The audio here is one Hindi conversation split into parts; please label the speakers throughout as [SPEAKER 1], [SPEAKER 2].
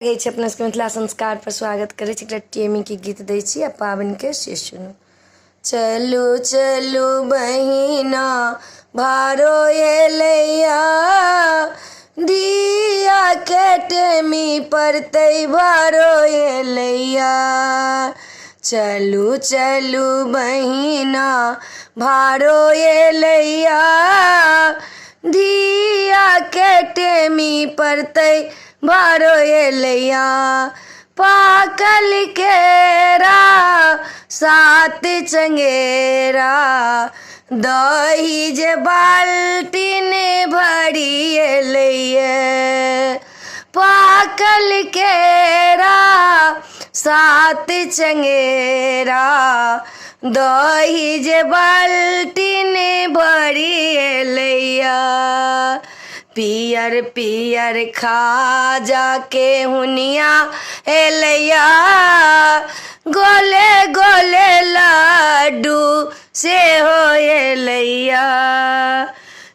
[SPEAKER 1] गई अपना सबके मिथिला संस्कार पर स्वागत करे टीएमई के गीत दै छी आ पाबनि के से सुनू। चलू चलू बहिना भारो एलैया, दिया के टेमी परतै भारो एलैया। चलू चलू बहिना भारो एलैया, दिया के टेमी परतै भारो एलैया। पाकल केरा सात चंगेरा, दही जे बाल्टीन भरी एलैया। पाकल केरा सात चंगेरा, दही जे बाल्टीन भरी एलैया। पियर पियर खाजा के हुनिया एलैया, गोले गोले लड्डू से हो एलैया।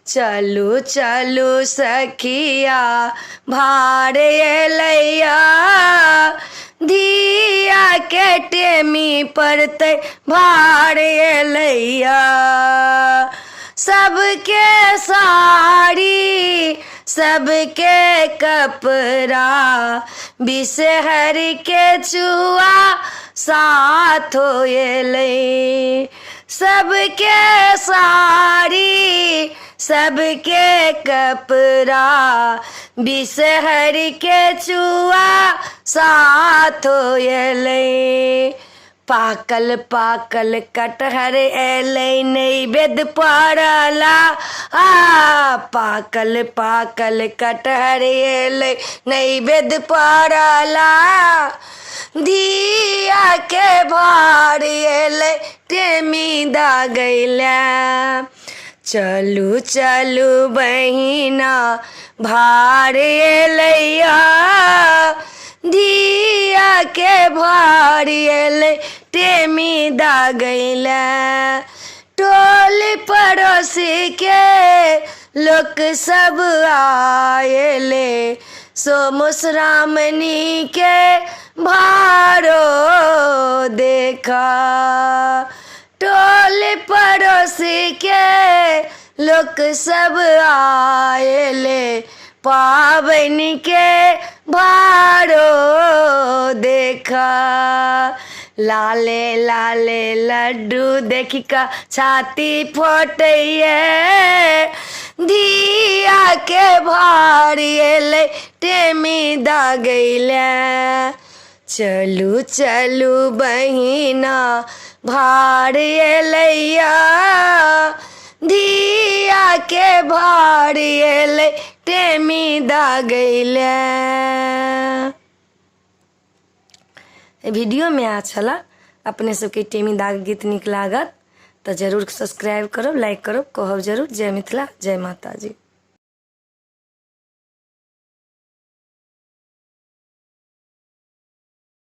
[SPEAKER 1] चलू चलू सखिया भार एलैया, दिया के टेमी परतै भार एलैया। सबके साड़ी सबके कपड़ा, बिसहर के चुआ साथ हो एलै। सबके साड़ी सबके कपड़ा, बिसहर के चुआ साथ हो एलै। पाकल पाकल कटहर एलै नैवेद्य पड़ला, पाकल पाकल कटहर एलै नैवेद्य पड़ला। दिया के भार एलै टेमी दागैला। चलू चलू बहिना भार एलैया, दिया के भार एलै टेमी दागैला। टोल पड़ोसी के लोक सब आएले, सोमुश्रामणी के भारो देखा। टोल पड़ोसी के लोक सब आएले, पाबनि के भारो देखा। लाले लाले लड्डू देखी का छाती फोटैया, दिया के भार एलै टेमी दागैला। चलू चलू बहिना भार एलैया, दिया के भार एलै टेमी दागैला। वीडियो में अच्छा ला अपने सबके टेमी दाग गीत निक लागत तो जरूर सब्सक्राइब करो, लाइक करो, कहब जरूर। जय मिथिला, जय माता जी।